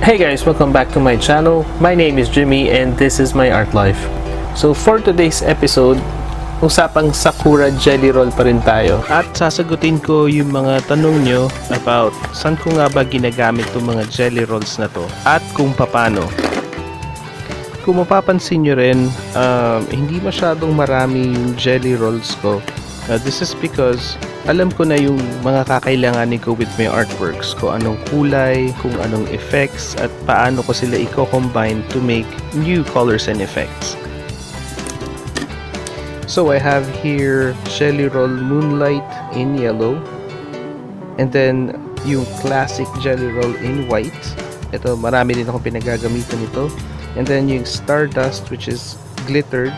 Hey guys, welcome back to my channel. My name is Jimmy and this is my art life. So for today's episode, usapang Sakura Jelly Roll pa rin tayo. At sasagutin ko yung mga tanong nyo about saan ko nga ba ginagamit itong mga jelly rolls na to at kung paano. Kung mapapansin nyo rin, hindi masyadong marami yung jelly rolls ko. This is because alam ko na yung mga kakailanganin ko with my artworks, kung anong kulay, kung anong effects, at paano ko sila i-combine to make new colors and effects. So I have here Jelly Roll Moonlight in yellow, and then yung classic Jelly Roll in white. Ito, marami din akong pinagagamitan nito. And then yung Stardust, which is glittered.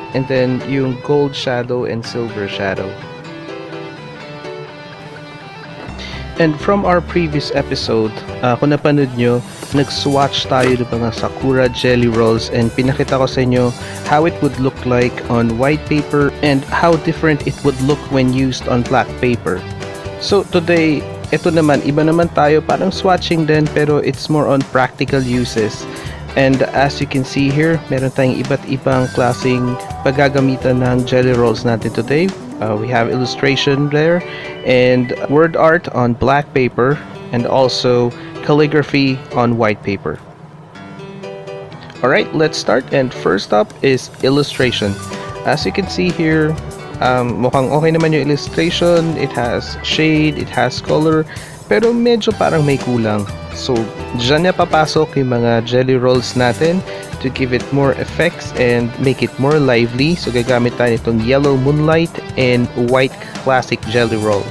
And then yung gold shadow and silver shadow. And from our previous episode, kung napanood nyo, nag-swatch tayo ng mga Sakura jelly rolls and pinakita ko sa inyo how it would look like on white paper and how different it would look when used on black paper. So today, ito naman, iba naman tayo, parang swatching din pero it's more on practical uses. And as you can see here, meron tayong iba't ibang klaseng paggagamitan ng jelly rolls natin today. We have illustration there and word art on black paper and also calligraphy on white paper. Alright, let's start. And first up is illustration. As you can see here, mukhang okay naman yung illustration. It has shade, it has color, pero medyo parang may kulang. So, dyan na papasok yung mga jelly rolls natin to give it more effects and make it more lively. So, gagamit tayo nitong yellow moonlight and white classic jelly roll.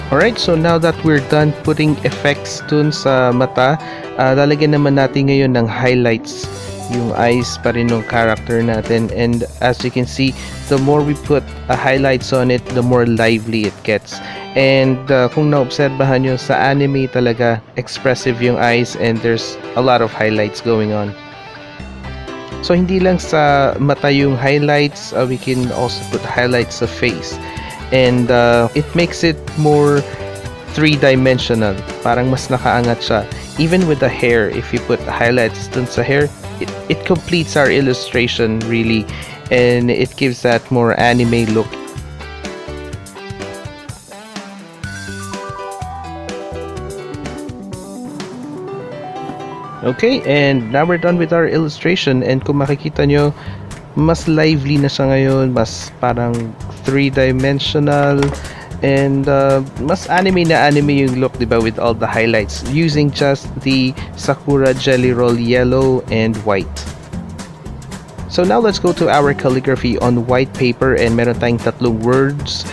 Alright, so now that we're done putting effects dun sa mata, lalagyan naman natin ngayon ng highlights yung eyes pa rin ng character natin. And as you can see, the more we put highlights on it, the more lively it gets. And kung naobserbahan nyo sa anime talaga, expressive yung eyes and there's a lot of highlights going on. So hindi lang sa mata yung highlights, we can also put highlights sa face. And it makes it more three-dimensional. Parang mas nakaangat siya. Even with the hair, if you put highlights dun sa hair, it completes our illustration really. And it gives that more anime look. Okay, and now we're done with our illustration. And kung makikita nyo, mas lively na siya ngayon, mas parang three-dimensional and mas anime na anime yung look, diba, with all the highlights using just the Sakura Jelly Roll yellow and white. So now let's go to our calligraphy on white paper and meron tayong tatlong words,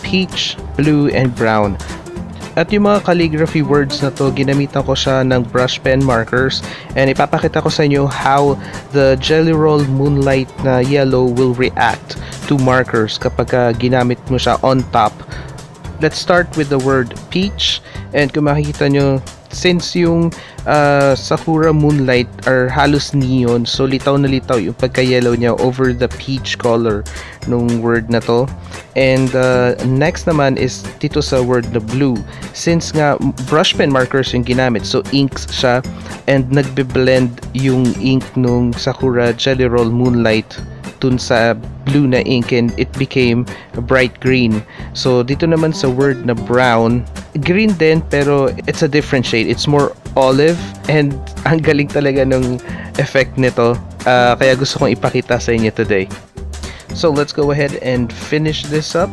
peach, blue, and brown. At yung mga calligraphy words na to, ginamitan ko siya ng brush pen markers and ipapakita ko sa inyo how the Jelly Roll Moonlight na yellow will react to markers kapag ginamit mo siya on top. Let's start with the word peach, and kung makikita nyo, since yung Sakura Moonlight are halos neon, so litaw na litaw yung pagka-yellow niya over the peach color nung word na to. And next naman is dito sa word na blue. Since nga brush pen markers yung ginamit, so inks siya, and nagbe-blend yung ink nung Sakura Jelly Roll Moonlight dun sa blue na ink and it became a bright green. So dito naman sa word na brown, green din pero it's a different shade. It's more olive and ang galing talaga ng effect nito. Kaya gusto kong ipakita sa inyo today. So let's go ahead and finish this up.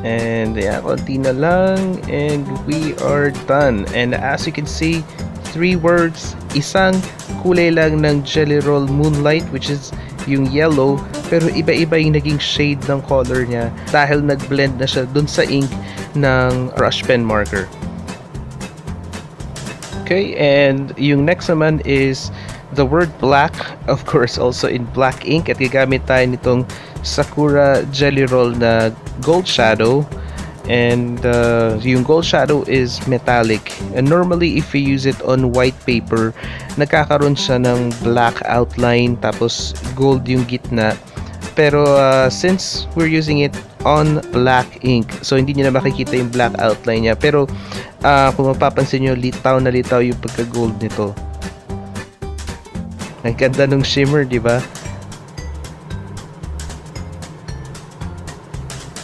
And yeah, konti na lang and we are done. And as you can see, 3 words, isang kulay lang ng Jelly Roll Moonlight, which is yung yellow, pero iba-iba yung naging shade ng color niya dahil nag-blend na siya dun sa ink ng brush pen marker. Okay, and yung next naman is the word black, of course also in black ink, at gagamit tayo nitong Sakura Jelly Roll na gold shadow. And yung gold shadow is metallic, and normally if we use it on white paper, nagkakaroon siya ng black outline tapos gold yung gitna. Pero since we're using it on black ink, so hindi niyo na makikita yung black outline niya, pero kung mapapansin nyo, litaw na litaw yung pagka gold nito. Ang ganda nung shimmer, di ba?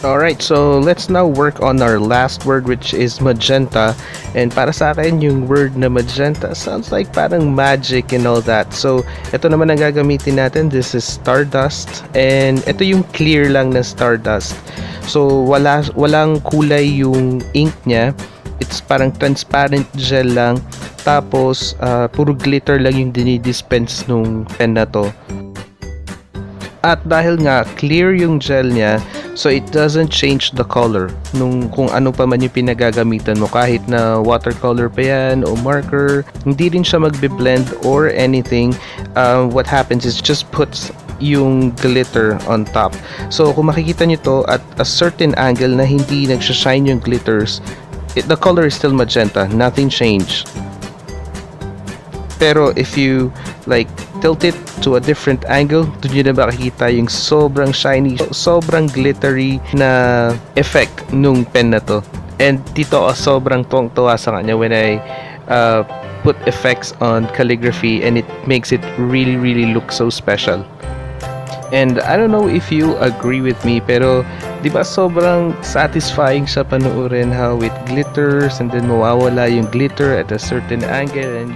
Alright, so let's now work on our last word, which is magenta. And para sa akin, yung word na magenta sounds like parang magic and all that. So, ito naman ang gagamitin natin. This is Stardust. And ito yung clear lang na Stardust. So, walang kulay yung ink niya. It's parang transparent gel lang. Tapos, puro glitter lang yung dinidispense nung pen na to. At dahil nga clear yung gel niya, so it doesn't change the color nung kung ano pa man yung pinagagamitan mo, kahit na watercolor pa yan o marker, hindi rin siya magbe-blend or anything. What happens is just puts yung glitter on top. So kung makikita nyo to at a certain angle na hindi nagsashine yung glitters, the color is still magenta, nothing changed. Pero if you like tilt it to a different angle, doon nyo na makikita yung sobrang shiny, sobrang glittery na effect nung pen na to. And dito sobrang tuwang-tuwa sa kanya when I put effects on calligraphy, and it makes it really look so special. And I don't know if you agree with me, pero di ba sobrang satisfying siya panoorin how it glitters and then mawawala yung glitter at a certain angle. And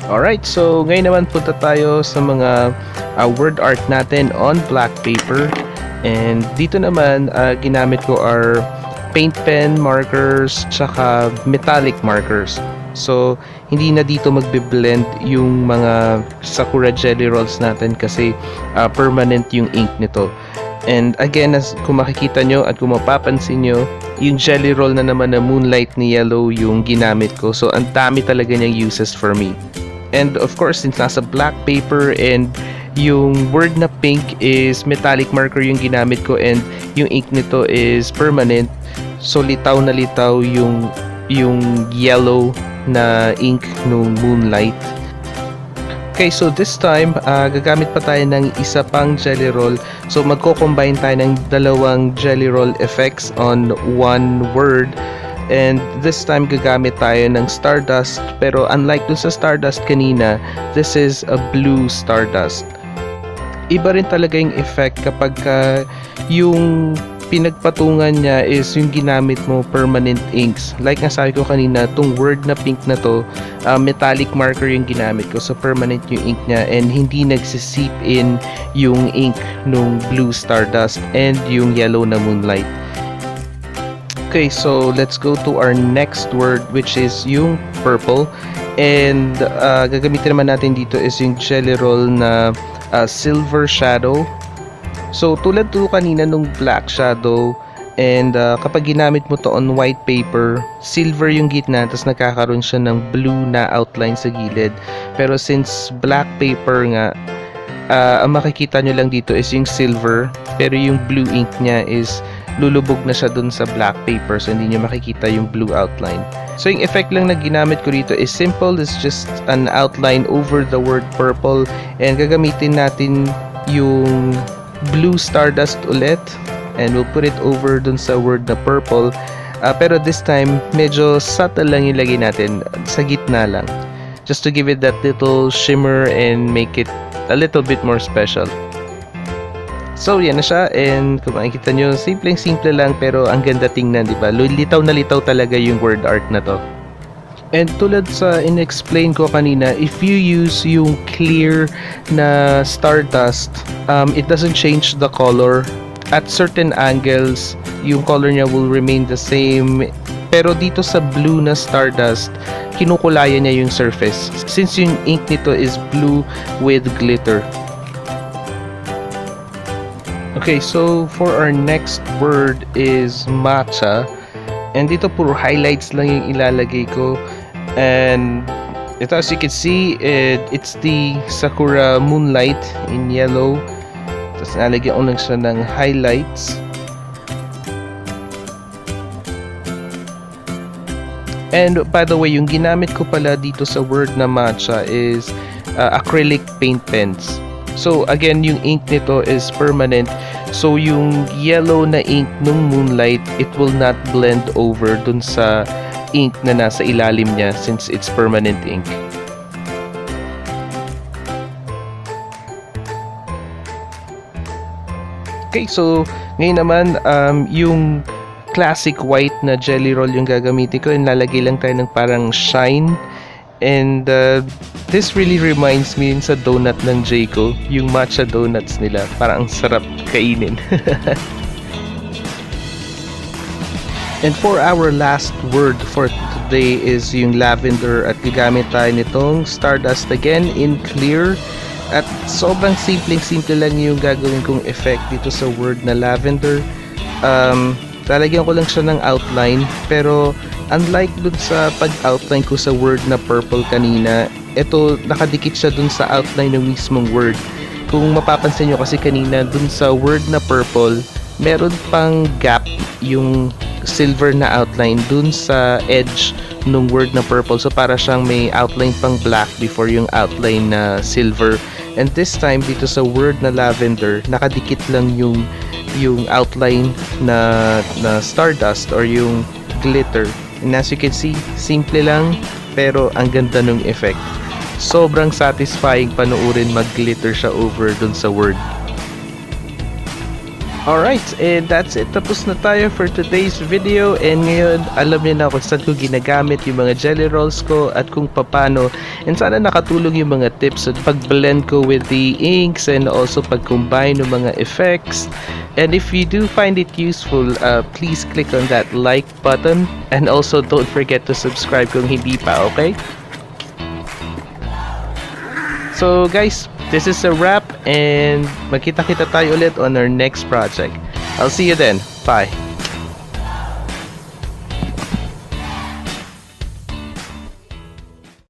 alright, so ngayon naman punta tayo sa mga word art natin on black paper. And dito naman ginamit ko are paint pen markers tsaka metallic markers. So hindi na dito magbe-blend yung mga Sakura jelly rolls natin kasi permanent yung ink nito. And again, as kung makikita nyo at kung mapapansin nyo, yung jelly roll na naman na moonlight ni yellow yung ginamit ko. So ang dami talaga niyang uses for me. And of course, since nasa black paper and yung word na pink is metallic marker yung ginamit ko, and yung ink nito is permanent, so litaw na litaw yung yellow na ink nung moonlight. Okay, so this time gagamit pa tayo ng isa pang jelly roll. So magko-combine tayo ng dalawang jelly roll effects on one word. And this time gagamit tayo ng Stardust, pero unlike dun sa Stardust kanina, this is a blue Stardust. Iba rin talaga yung effect kapag yung pinagpatungan niya is yung ginamit mo permanent inks. Like nga sabi ko kanina, tong word na pink na to, metallic marker yung ginamit ko, so permanent yung ink niya and hindi nagsisip in yung ink nung blue Stardust and yung yellow na moonlight. Okay, so let's go to our next word, which is yung purple. And gagamitin naman natin dito is yung jelly roll na silver shadow. So tulad to kanina nung black shadow, and kapag ginamit mo to on white paper, silver yung gitna, tapos nagkakaroon siya ng blue na outline sa gilid. Pero since black paper nga, ang makikita nyo lang dito is yung silver, pero yung blue ink niya is lulubog na siya dun sa black paper, so hindi nyo makikita yung blue outline. So yung effect lang na ginamit ko dito is simple. It's just an outline over the word purple, and gagamitin natin yung blue Stardust ulit, and we'll put it over dun sa word na purple, pero this time medyo subtle lang yung lagay natin, sa gitna lang, just to give it that little shimmer and make it a little bit more special. So yan na siya, and kung makikita nyo, simple lang pero ang ganda tingnan, di ba? Litaw na litaw talaga yung word art na to. And tulad sa in-explain ko kanina, if you use yung clear na Stardust, it doesn't change the color. At certain angles, yung color niya will remain the same. Pero dito sa blue na Stardust, kinukulayan niya yung surface, since yung ink nito is blue with glitter. Okay, so for our next word is matcha. And dito puro highlights lang yung ilalagay ko. And ito, as you can see, it's the Sakura Moonlight in yellow. Tapos nalagyan ko lang siya ng highlights. And by the way, yung ginamit ko pala dito sa word na matcha is acrylic paint pens. So again, yung ink nito is permanent. So yung yellow na ink nung Moonlight, it will not blend over dun sa ink na nasa ilalim niya since it's permanent ink. Okay, so ngayon naman yung classic white na jelly roll yung gagamitin ko, and lalagay lang tayo ng parang shine. And this really reminds me sa donut ng Jayco, yung matcha donuts nila, parang ang sarap kainin. And for our last word for today is yung lavender, at gagamit tayo nitong Stardust again in clear. At sobrang simple lang yung gagawin kong effect dito sa word na lavender. Lalagyan ko lang siya ng outline, pero unlike dun sa pag-outline ko sa word na purple kanina, ito nakadikit siya dun sa outline ng mismong word. Kung mapapansin nyo kasi kanina dun sa word na purple, meron pang gap yung silver na outline dun sa edge nung word na purple. So para siyang may outline pang black before yung outline na silver. And this time dito sa word na lavender, nakadikit lang yung outline na stardust or yung glitter. And as you can see, simple lang pero ang ganda ng effect. Sobrang satisfying panoorin mag-glitter siya over dun sa word. Alright, and that's it. Tapos na tayo for today's video. And ngayon, alam niyo na kung saan ko ginagamit yung mga jelly rolls ko at kung paano. And sana nakatulong yung mga tips at pag-blend ko with the inks and also pag-combine ng mga effects. And if you do find it useful, please click on that like button. And also don't forget to subscribe kung hindi pa, okay? So guys, this is a wrap, and magkita-kita tayo ulit on our next project. I'll see you then. Bye.